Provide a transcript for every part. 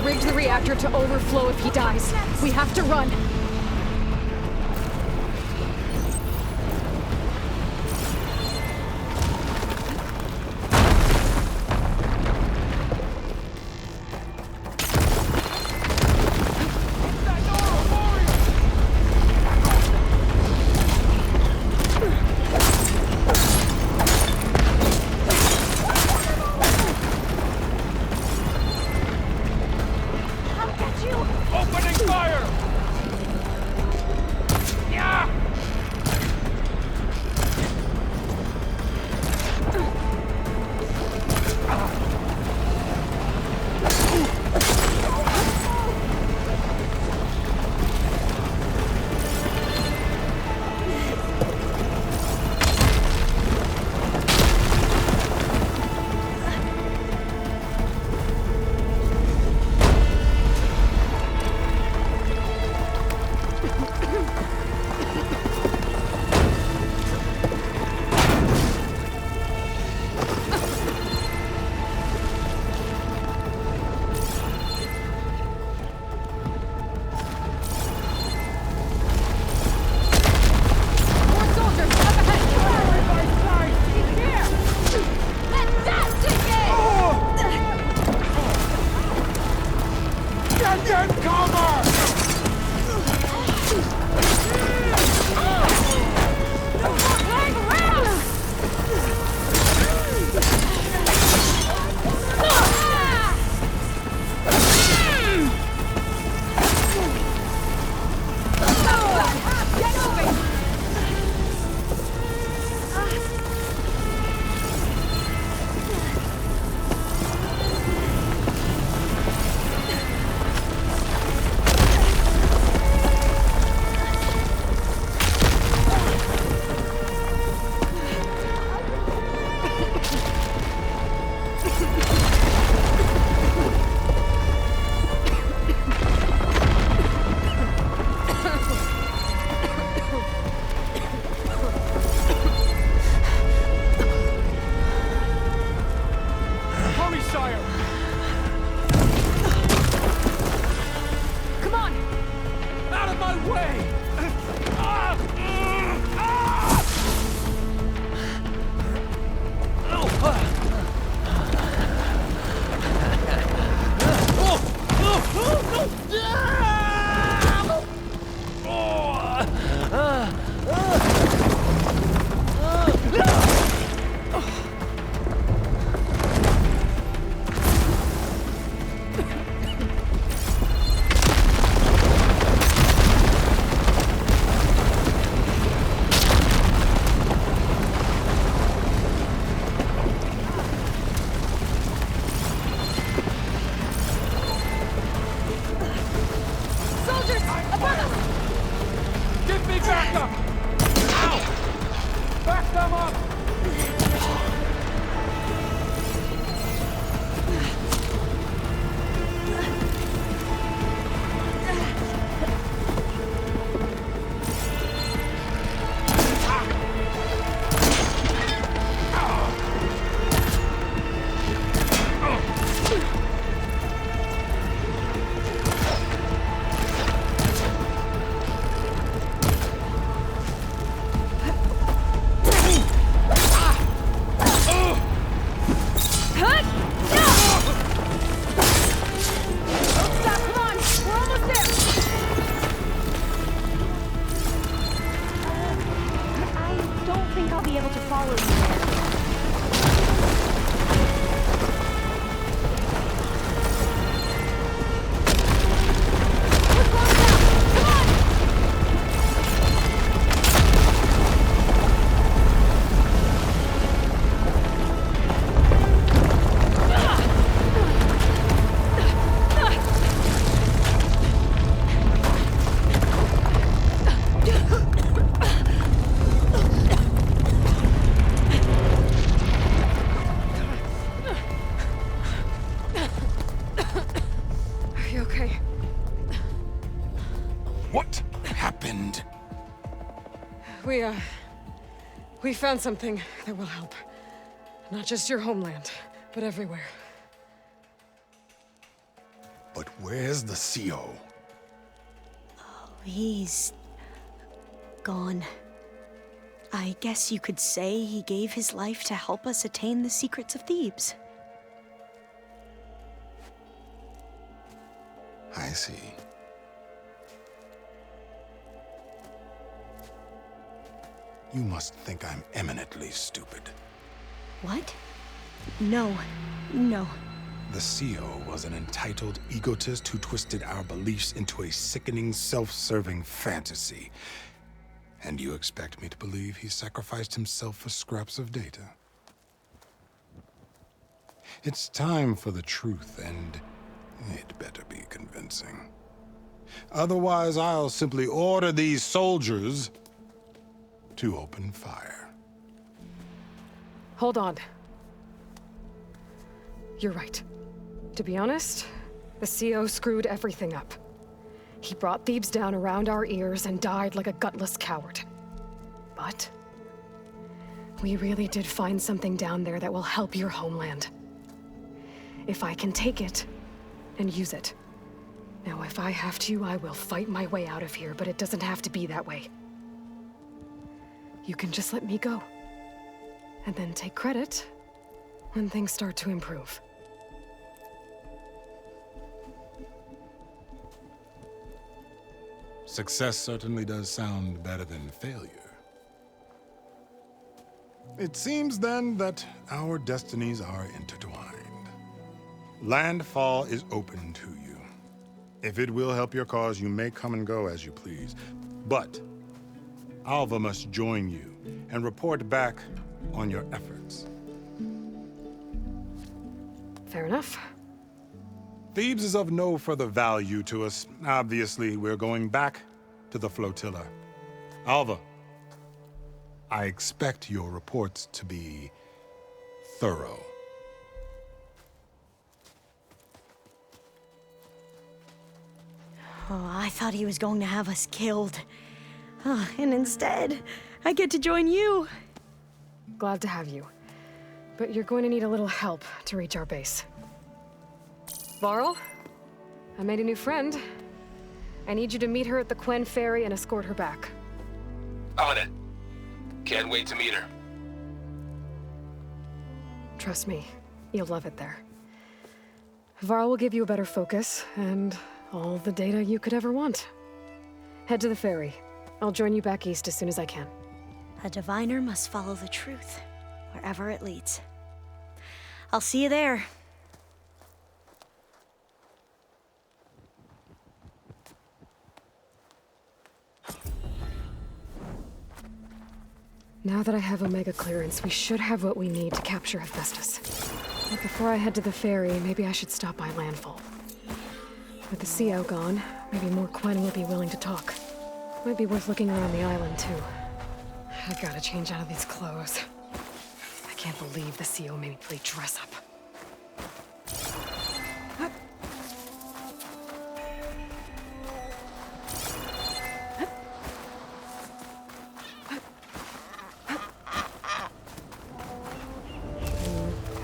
rigged the reactor to overflow if he dies. We have to run. We found something that will help. Not just your homeland, but everywhere. But Where's the CO? He's gone. I guess you could say he gave his life to help us attain the secrets of Thebes. I see. You must think I'm eminently stupid. What? No. No. The CO was an entitled egotist who twisted our beliefs into a sickening, self-serving fantasy. And you expect me to believe he sacrificed himself for scraps of data? It's time for the truth, and it better be convincing. Otherwise, I'll simply order these soldiers to open fire. Hold on. You're right. To be honest, the CO screwed everything up. He brought Thebes down around our ears and died like a gutless coward. But we really did find something down there that will help your homeland. If I can take it and use it. Now, if I have to, I will fight my way out of here, but it doesn't have to be that way. You can just let me go. And then take credit when things start to improve. Success certainly does sound better than failure. It seems then that our destinies are intertwined. Landfall is open to you. If it will help your cause, you may come and go as you please. But Alva must join you and report back on your efforts. Fair enough. Thebes is of no further value to us. Obviously, we're going back to the flotilla. Alva, I expect your reports to be thorough. Oh, I thought he was going to have us killed. Oh, and instead, I get to join you. Glad to have you. But you're going to need a little help to reach our base. Varl, I made a new friend. I need you to meet her at the Quen Ferry and escort her back. On it. Can't wait to meet her. Trust me, you'll love it there. Varl will give you a better focus, and all the data you could ever want. Head to the ferry. I'll join you back east as soon as I can. A diviner must follow the truth, wherever it leads. I'll see you there. Now that I have Omega clearance, we should have what we need to capture Hephaestus. But before I head to the ferry, maybe I should stop by Landfall. With the CO gone, maybe more Quen will be willing to talk. Might be worth looking around the island, too. I gotta change out of these clothes. I can't believe the CO made me play dress up.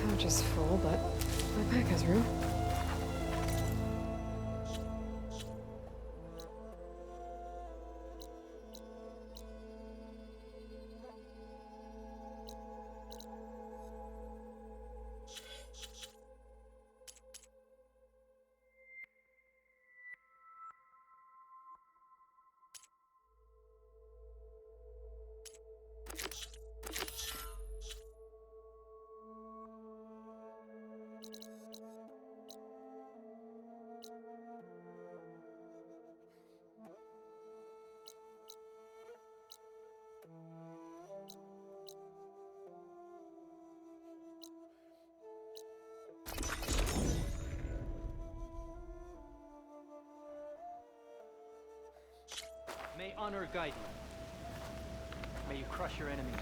Pouch is full, but my pack has room. May honor guide you. May you crush your enemies.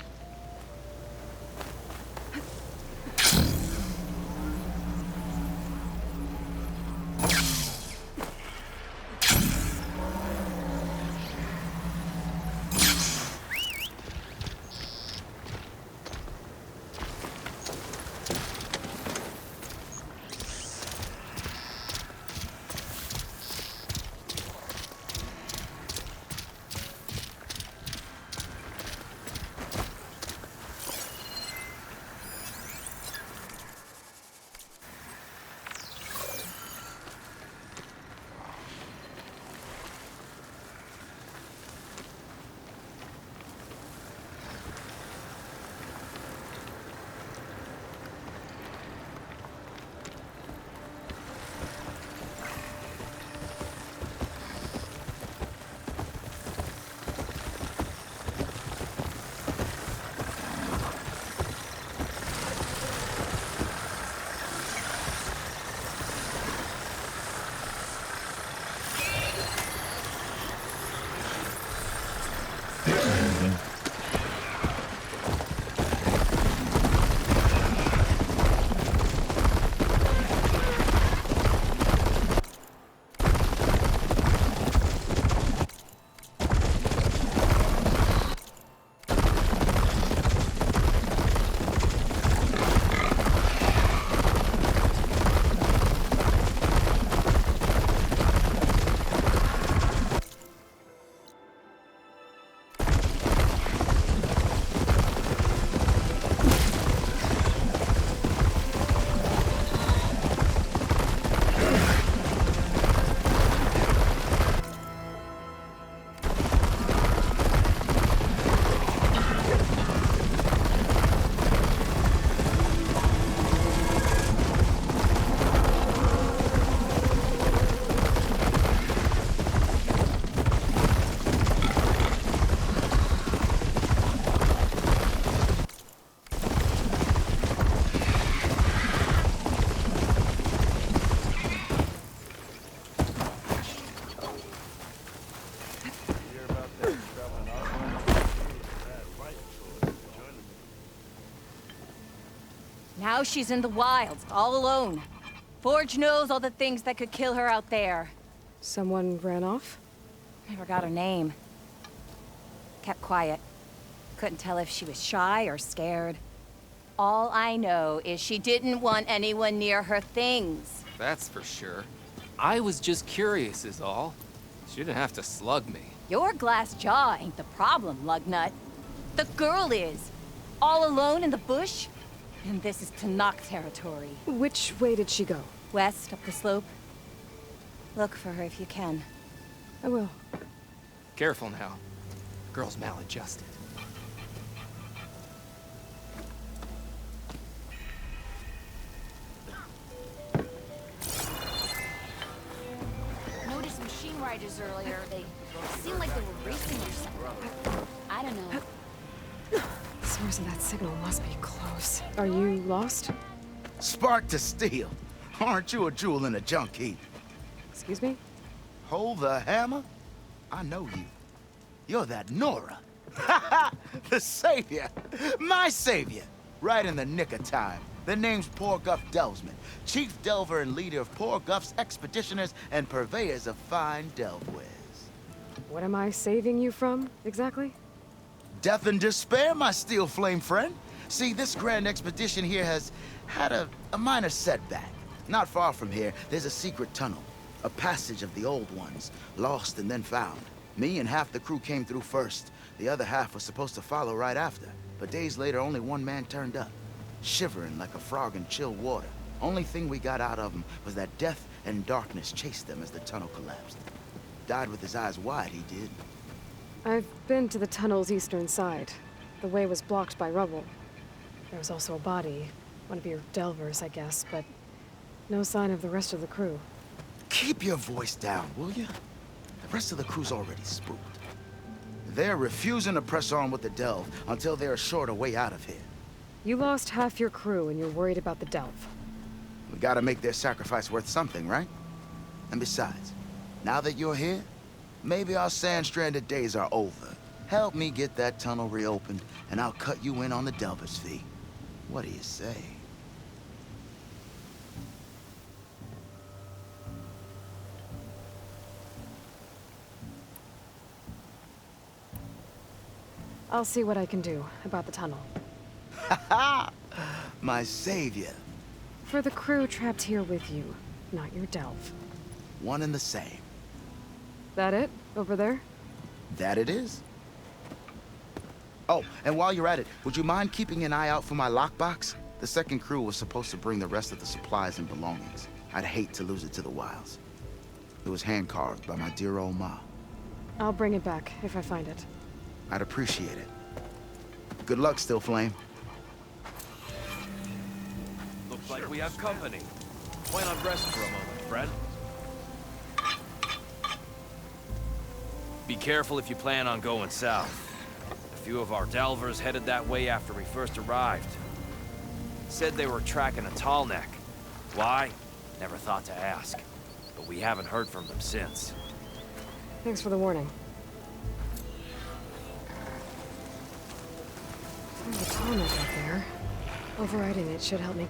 Now she's in the wilds, all alone. Forge knows all the things that could kill her out there. Someone ran off? I forgot her name. Kept quiet. Couldn't tell if she was shy or scared. All I know is she didn't want anyone near her things. That's for sure. I was just curious is all. She didn't have to slug me. Your glass jaw ain't the problem, lugnut. The girl is. All alone in the bush. And this is Tanakh territory. Which way did she go? West, up the slope. Look for her if you can. I will. Careful now. Girl's maladjusted. Noticed machine riders earlier. They seemed like they were racing or something. I don't know. The source of that signal must be close. Are you lost? Spark to steel. Aren't you a jewel in a junk heap? Excuse me? Hold the hammer? I know you. You're that Nora. The savior. My savior. Right in the nick of time. The name's Poor Guff Delvesman, chief delver and leader of Poor Guff's expeditioners and purveyors of fine delvewares. What am I saving you from, exactly? Death and despair, my steel flame friend. See, this grand expedition here has had a minor setback. Not far from here, there's a secret tunnel. A passage of the old ones, lost and then found. Me and half the crew came through first. The other half was supposed to follow right after. But days later, only one man turned up. Shivering like a frog in chill water. Only thing we got out of him was that death and darkness chased them as the tunnel collapsed. Died with his eyes wide, he did. I've been to the tunnel's eastern side. The way was blocked by rubble. There was also a body. One of your delvers, I guess, but no sign of the rest of the crew. Keep your voice down, will you? The rest of the crew's already spooked. They're refusing to press on with the delve until they're assured a way out of here. You lost half your crew and you're worried about the delve. We gotta make their sacrifice worth something, right? And besides, now that you're here, maybe our sand-stranded days are over. Help me get that tunnel reopened, and I'll cut you in on the delver's fee. What do you say? I'll see what I can do about the tunnel. Ha! My savior. For the crew trapped here with you, not your delve. One and the same. That it? Over there? That it is. Oh, and while you're at it, would you mind keeping an eye out for my lockbox? The second crew was supposed to bring the rest of the supplies and belongings. I'd hate to lose it to the wilds. It was hand-carved by my dear old ma. I'll bring it back if I find it. I'd appreciate it. Good luck, Still Flame. Looks like we have company. Why not rest for a moment, friend? Be careful if you plan on going south. A few of our delvers headed that way after we first arrived. Said they were tracking a tall neck. Why? Never thought to ask. But we haven't heard from them since. Thanks for the warning. There's a tall neck out there. Overriding it should help me.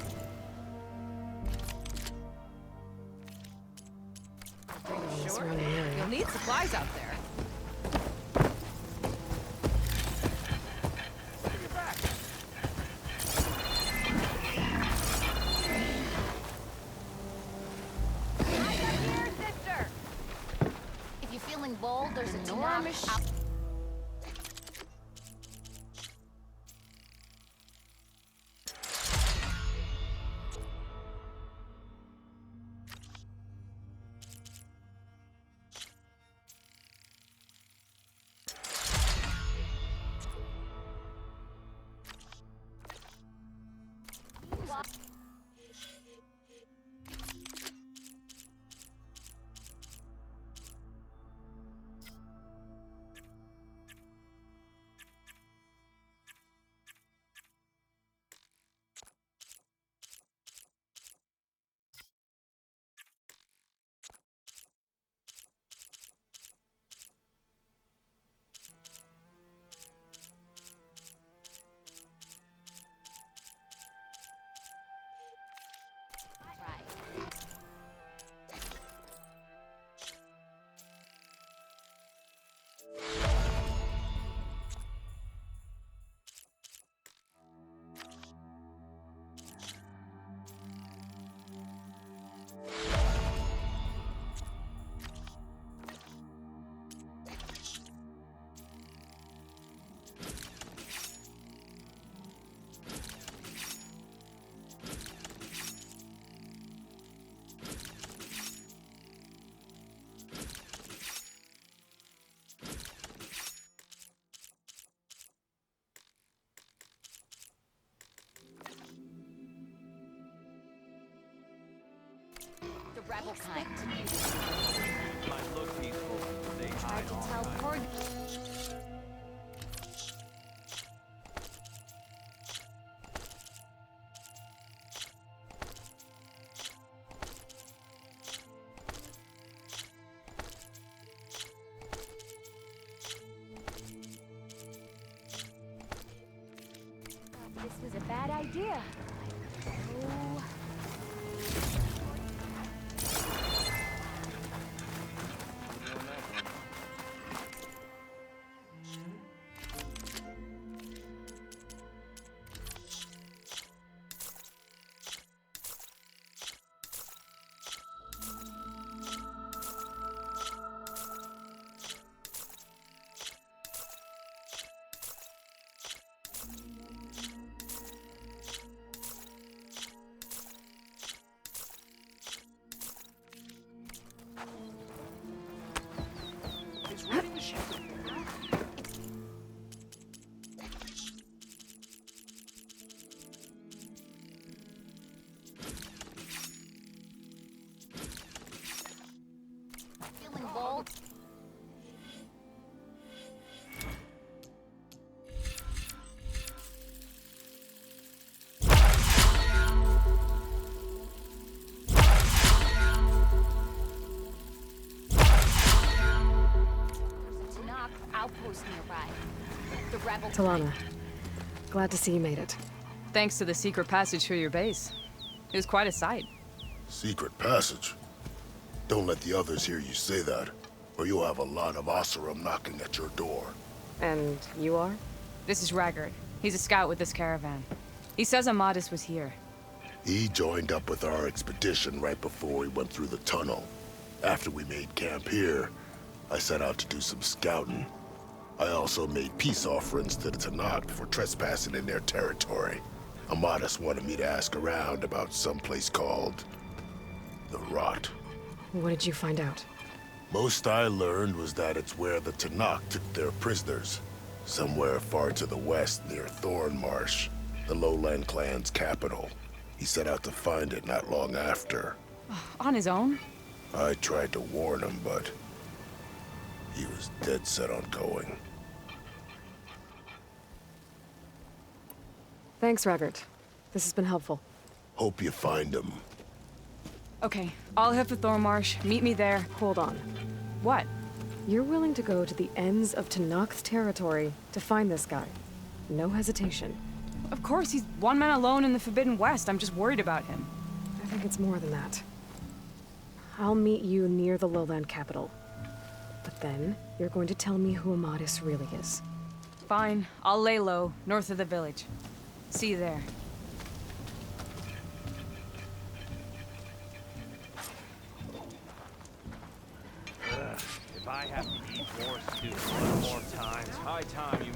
Surrounding area. You'll need supplies out there. Here, sister. If you're feeling bold, there's an enormous. The rebel kind. Might look peaceful, but they Tried hide to all tell kinds. poor... This was a bad idea. Oh. Feeling bold? Tanakh outpost nearby. The rebel. Talana, glad to see you made it. Thanks to the secret passage through your base. It was quite a sight. Secret passage? Don't let the others hear you say that, or you'll have a lot of Oseram knocking at your door. And you are? This is Raggard. He's a scout with this caravan. He says Amadis was here. He joined up with our expedition right before we went through the tunnel. After we made camp here, I set out to do some scouting. I also made peace offerings to the Tanakh for trespassing in their territory. Amadis wanted me to ask around about some place called the Rot. What did you find out? Most I learned was that it's where the Tanakh took their prisoners. Somewhere far to the west near Thornmarsh, the Lowland clan's capital. He set out to find it not long after. On his own? I tried to warn him, but he was dead set on going. Thanks, Raggard. This has been helpful. Hope you find him. Okay, I'll head for Thornmarsh. Meet me there. Hold on. What? You're willing to go to the ends of Tanakh's territory to find this guy. No hesitation. Of course, he's one man alone in the Forbidden West. I'm just worried about him. I think it's more than that. I'll meet you near the lowland capital. But then, you're going to tell me who Amadis really is. Fine, I'll lay low, north of the village. See you there. If I have to eat more stew one more time, it's high time you...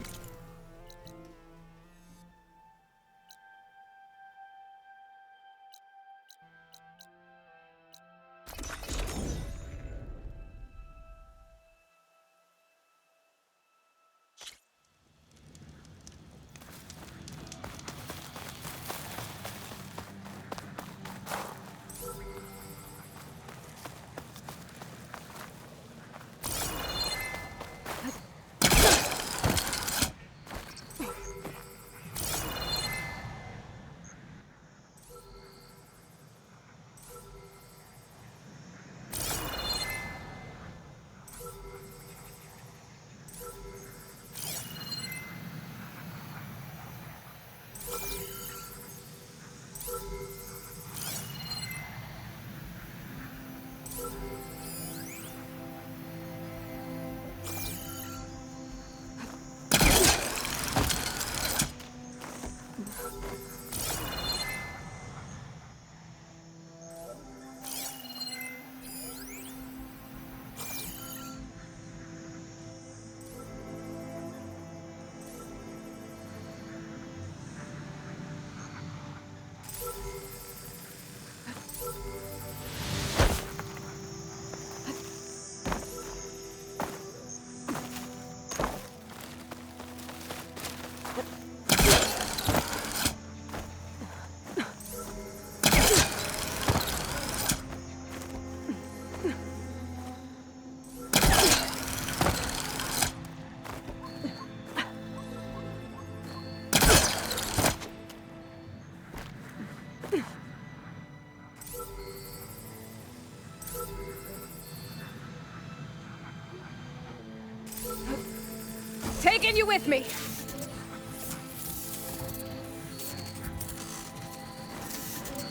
Taking you with me!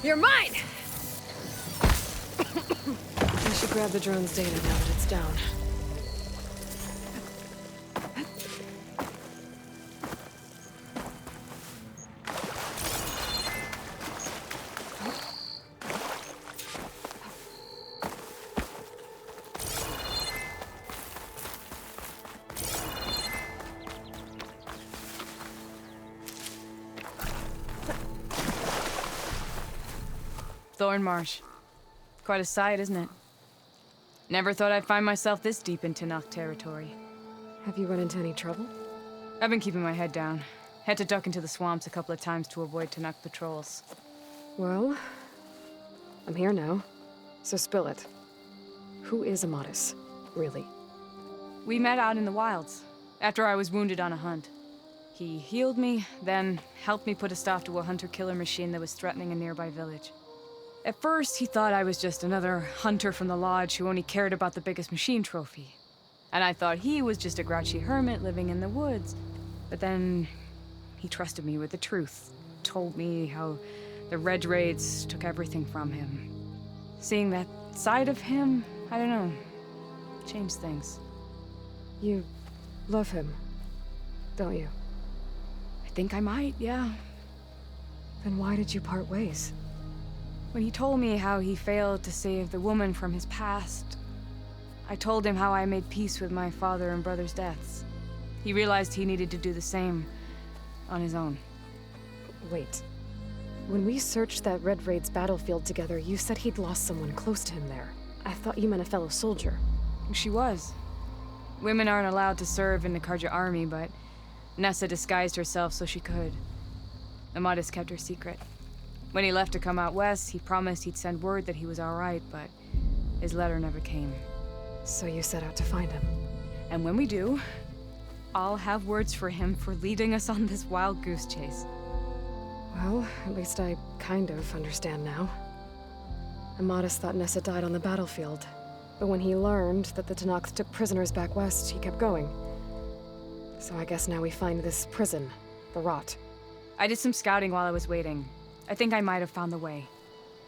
You're mine! I should grab the drone's data now that it's down. Thornmarsh. Quite a sight, isn't it? Never thought I'd find myself this deep into Tenakth territory. Have you run into any trouble? I've been keeping my head down. Had to duck into the swamps a couple of times to avoid Tenakth patrols. Well, I'm here now, so spill it. Who is Amatis, really? We met out in the wilds, after I was wounded on a hunt. He healed me, then helped me put a stop to a hunter-killer machine that was threatening a nearby village. At first, he thought I was just another hunter from the lodge who only cared about the biggest machine trophy. And I thought he was just a grouchy hermit living in the woods. But then, he trusted me with the truth. Told me how the Red Raids took everything from him. Seeing that side of him, I don't know, changed things. You love him, don't you? I think I might, yeah. Then why did you part ways? When he told me how he failed to save the woman from his past, I told him how I made peace with my father and brother's deaths. He realized he needed to do the same on his own. Wait. When we searched that Red Raid's battlefield together, you said he'd lost someone close to him there. I thought you meant a fellow soldier. She was. Women aren't allowed to serve in the Karja army, but Nessa disguised herself so she could. Amatis kept her secret. When he left to come out west, he promised he'd send word that he was all right, but his letter never came. So you set out to find him. And when we do, I'll have words for him for leading us on this wild goose chase. Well, at least I kind of understand now. Amatis thought Nessa died on the battlefield, but when he learned that the Tenakth took prisoners back west, he kept going. So I guess now we find this prison, the Rot. I did some scouting while I was waiting. I think I might have found the way.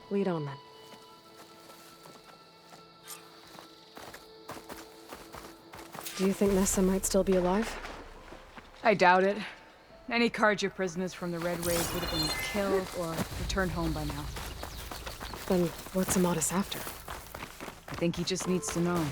Lead on, then. Do you think Nessa might still be alive? I doubt it. Any Karja prisoners from the Red Raids would have been killed or returned home by now. Then what's Amatis after? I think he just needs to know.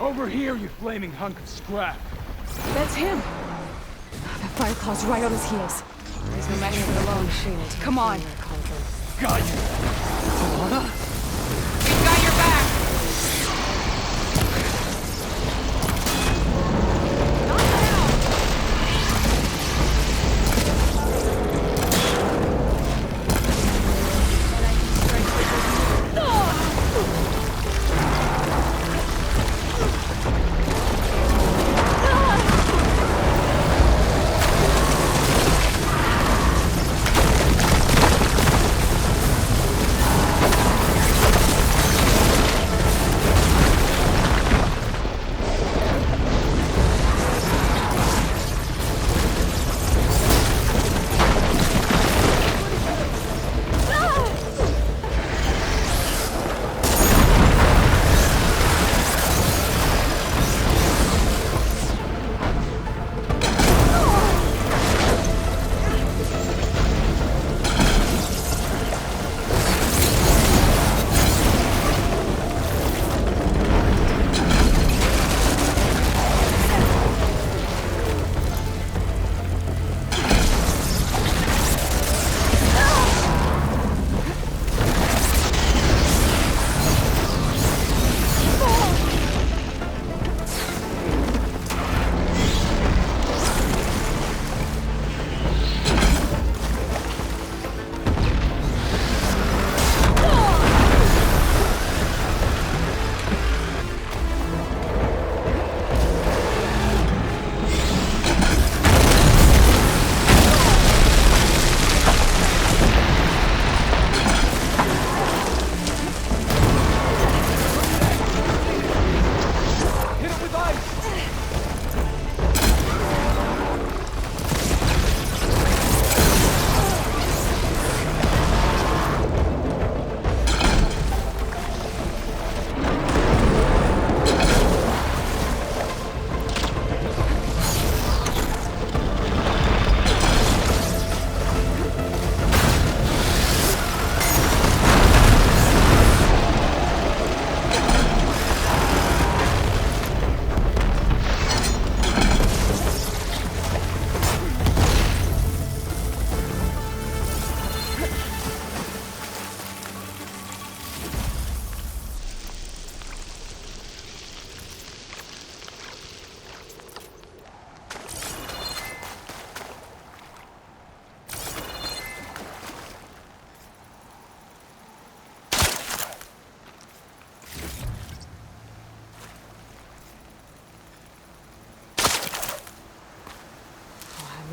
Over here, you flaming hunk of scrap. That's him! That Fireclaw's right on his heels. There's no match for the lone shield. Come on! Got you! We've got your back!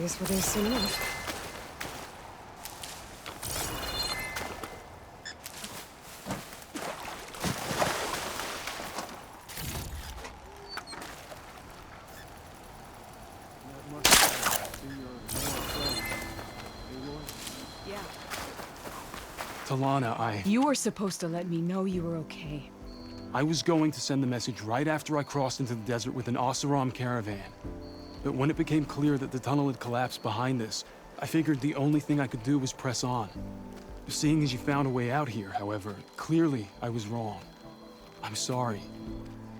Always release soon enough. Talana, You were supposed to let me know you were okay. I was going to send the message right after I crossed into the desert with an Oseram caravan. But when it became clear that the tunnel had collapsed behind us, I figured the only thing I could do was press on. Seeing as you found a way out here, however, clearly I was wrong. I'm sorry.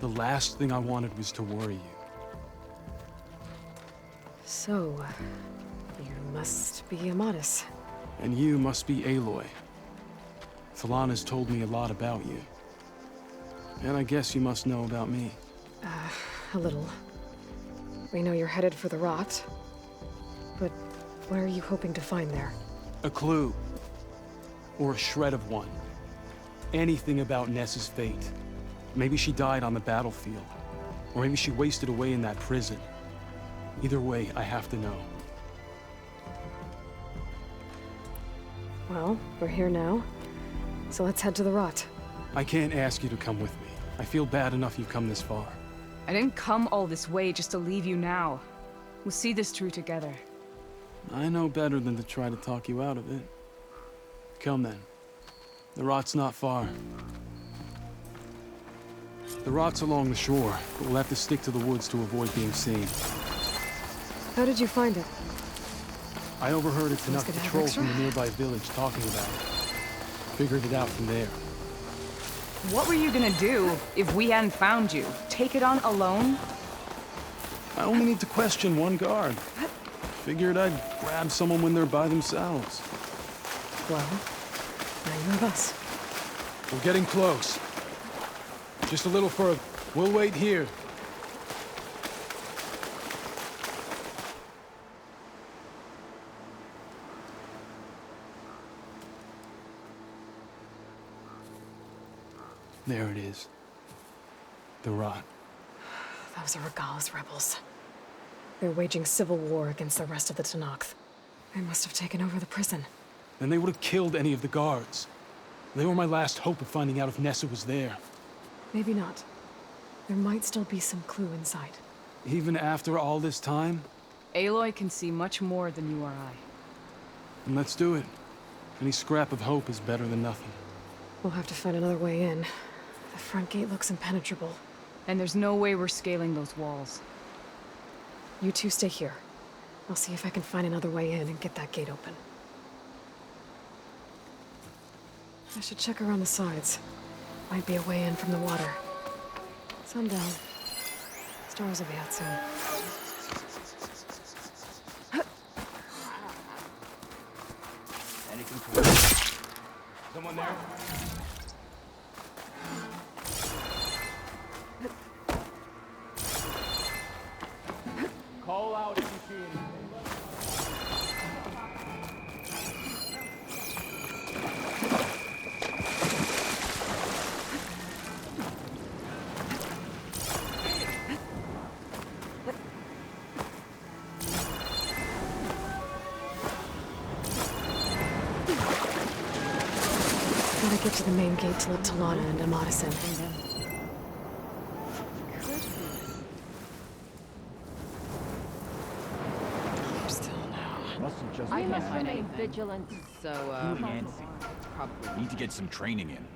The last thing I wanted was to worry you. So, you must be Amatis. And you must be Aloy. Talana's told me a lot about you. And I guess you must know about me. A little. We know you're headed for the rot. But what are you hoping to find there? A clue. Or a shred of one. Anything about Ness's fate. Maybe she died on the battlefield. Or maybe she wasted away in that prison. Either way, I have to know. Well, we're here now. So let's head to the rot. I can't ask you to come with me. I feel bad enough you've come this far. I didn't come all this way just to leave you now. We'll see this through together. I know better than to try to talk you out of it. Come then. The rot's not far. The rot's along the shore, but we'll have to stick to the woods to avoid being seen. How did you find it? I overheard a Tanakh Gonna have patrol extra? from the nearby village talking about it. Figured it out from there. What were you gonna do if we hadn't found you? Take it on alone? I only need to question one guard. Figured I'd grab someone when they're by themselves. Well, now you have us. We're getting close. Just a little further. We'll wait here. There it is. The rot. Those are Regal's rebels. They're waging civil war against the rest of the Tanakh. They must have taken over the prison. Then they would have killed any of the guards. They were my last hope of finding out if Nessa was there. Maybe not. There might still be some clue inside. Even after all this time? Aloy can see much more than you or I. Then let's do it. Any scrap of hope is better than nothing. We'll have to find another way in. The front gate looks impenetrable. And there's no way we're scaling those walls. You two stay here. I'll see if I can find another way in and get that gate open. I should check around the sides. Might be a way in from the water. Sundown. Stars will be out soon. Anything to Someone there? Call out if you see anything. Gotta get to the main gate to let Talana and Amatis in. I must remain vigilant, so, probably. Need to get some training in.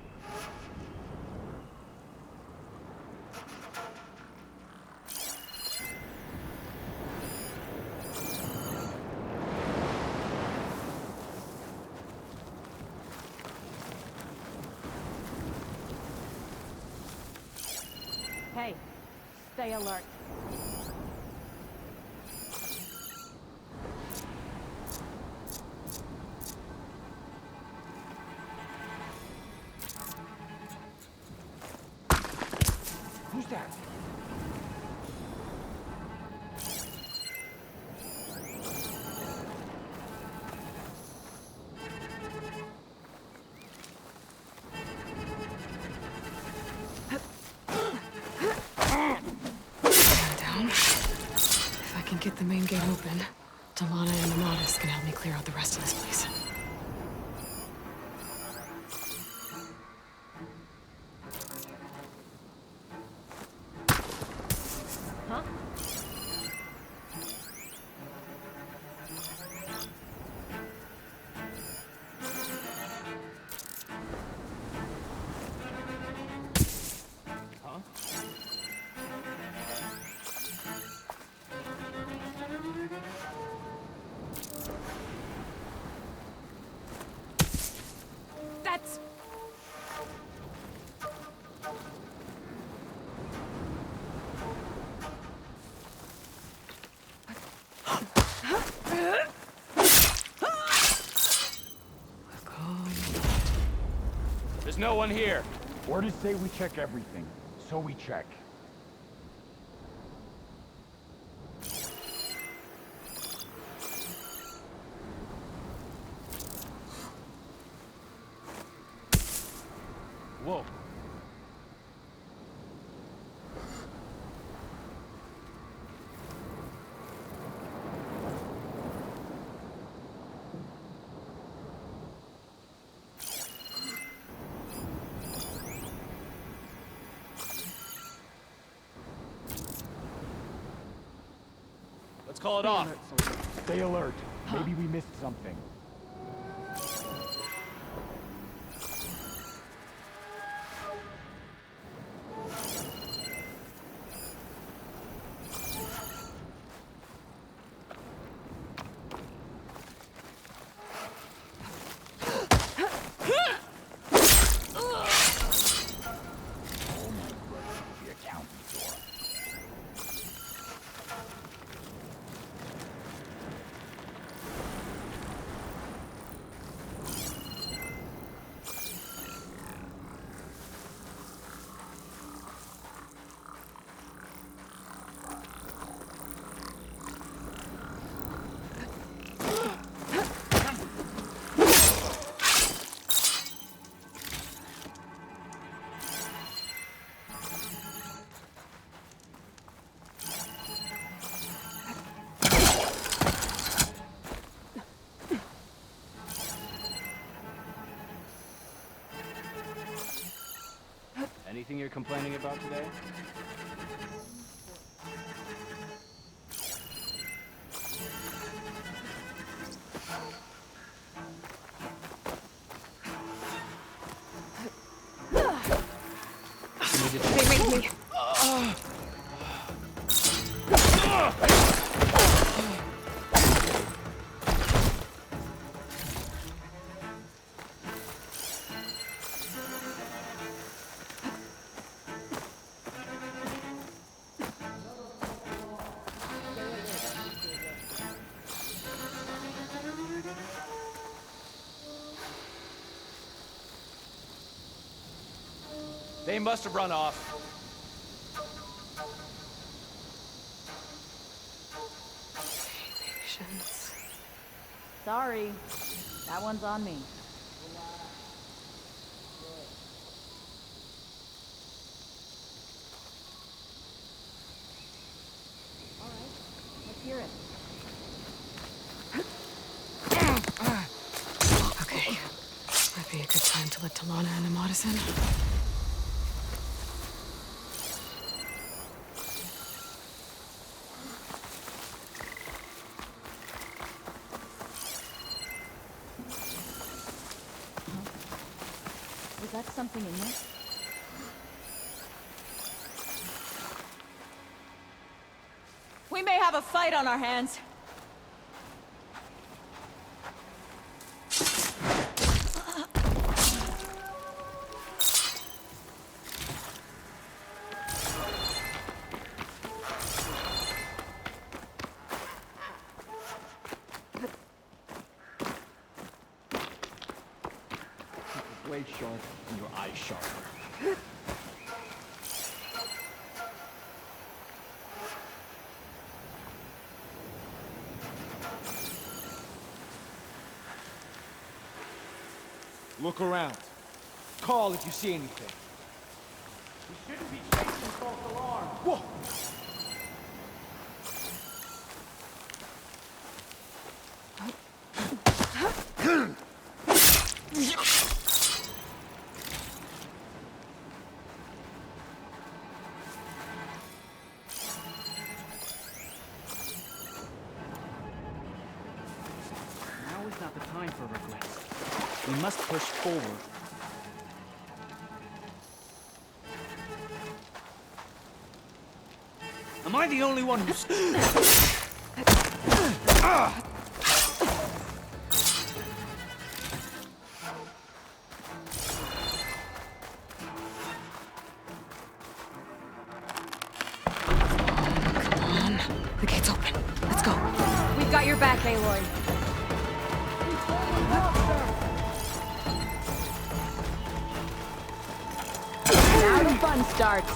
Hey, stay alert. Who's that? Down. If I can get the main gate open. Talana and Amatis can help me clear out the rest of this place. Huh? That's... There's no one here. Orders say we check everything, so we check. Whoa. Let's call it off. Stay alert. Maybe we missed something. Anything you're complaining about today? They made me. They must have run off. Patience. Sorry. That one's on me. All right, let's hear it. Okay. Might be a good time to let Talana and Amatis in. Was that something in there? We may have a fight on our hands. Blade sharp and your eyes sharper. Look around. Call if you see anything. We shouldn't be chasing false alarms. Whoa! We must push forward. Am I the only one who's... The gate's open. Let's go. We've got your back, Aloy. Now the fun starts.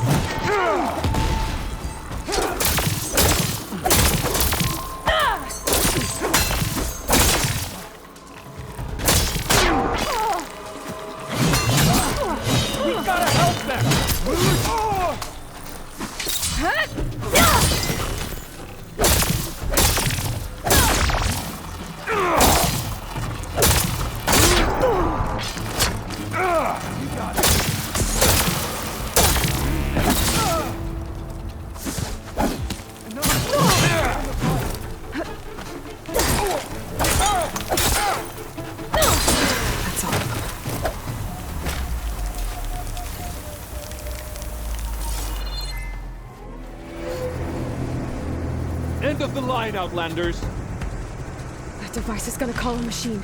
We've gotta help them! That's all. End of the line, Outlanders! That device is gonna call a machine.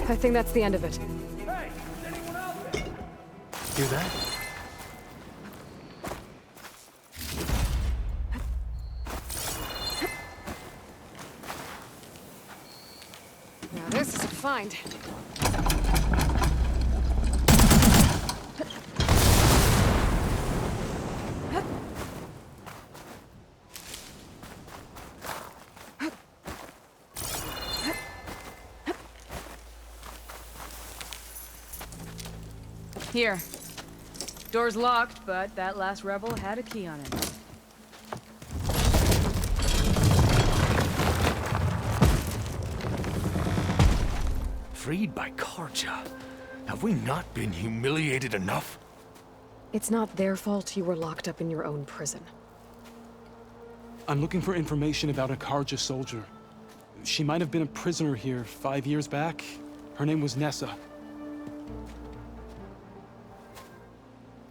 I think that's the end of it. Hear that? Now this is a find. Here. Door's locked, but that last rebel had a key on it. Freed by Karja. Have we not been humiliated enough? It's not their fault you were locked up in your own prison. I'm looking for information about a Karja soldier. She might have been a prisoner here 5 years back. Her name was Nessa.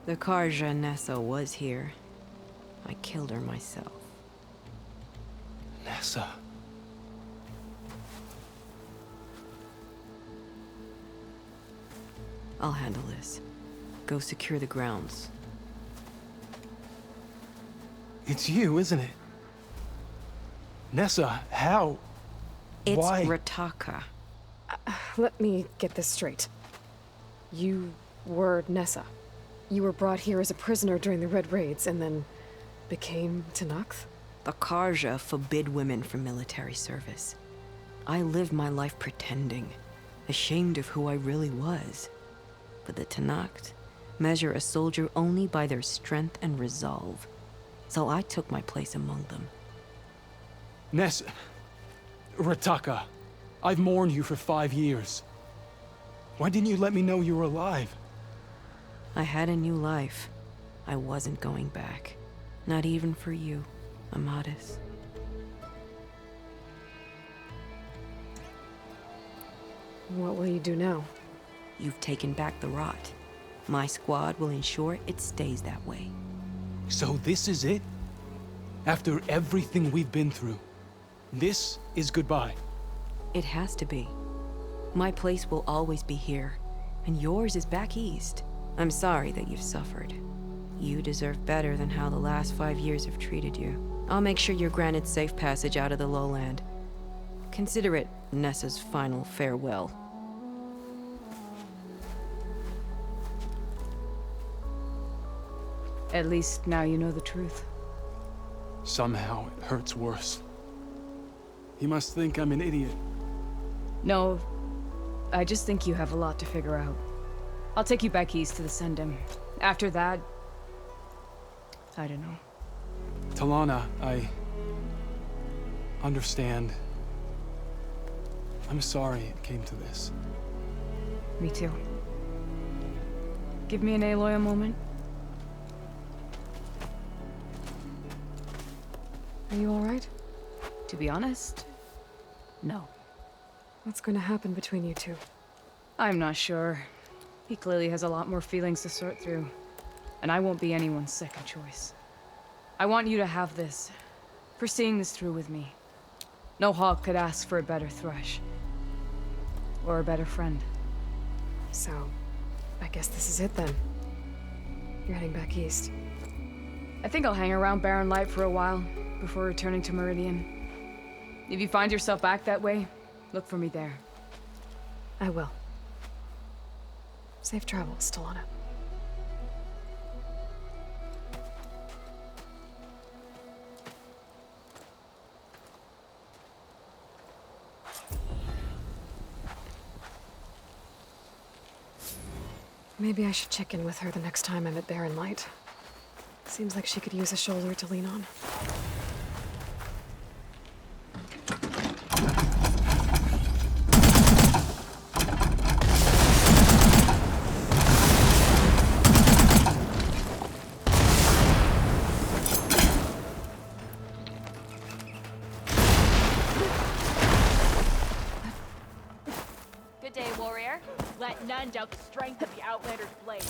The Karja Nessa was here. I killed her myself. Nessa. I'll handle this. Go secure the grounds. It's you, isn't it? Nessa, how? It's Why? Rataka. Let me get this straight. You were Nessa. You were brought here as a prisoner during the Red Raids and then became Tenakth? The Karja forbid women from military service. I lived my life pretending, ashamed of who I really was. But the Tenakth measure a soldier only by their strength and resolve. So I took my place among them. Nessa... Rataka, I've mourned you for 5 years. Why didn't you let me know you were alive? I had a new life. I wasn't going back. Not even for you, Amadis. What will you do now? You've taken back the rot. My squad will ensure it stays that way. So this is it? After everything we've been through, this is goodbye? It has to be. My place will always be here, and yours is back east. I'm sorry that you've suffered. You deserve better than how the last 5 years have treated you. I'll make sure you're granted safe passage out of the lowland. Consider it Nessa's final farewell. At least now you know the truth. Somehow it hurts worse. He must think I'm an idiot. No, I just think you have a lot to figure out. I'll take you back east to the Sendem. After that, I don't know. Talana, I understand. I'm sorry it came to this. Me too. Give me an Aloy a moment. Are you alright? To be honest, no. What's going to happen between you two? I'm not sure. He clearly has a lot more feelings to sort through. And I won't be anyone's second choice. I want you to have this. For seeing this through with me. No hawk could ask for a better thrush. Or a better friend. So, I guess this is it then. You're heading back east. I think I'll hang around Barren Light for a while, before returning to Meridian. If you find yourself back that way, look for me there. I will. Safe travels, Talana. Maybe I should check in with her the next time I'm at Barren Light. Seems like she could use a shoulder to lean on. Good day, warrior. Let none doubt the strength of the Outlander's blade.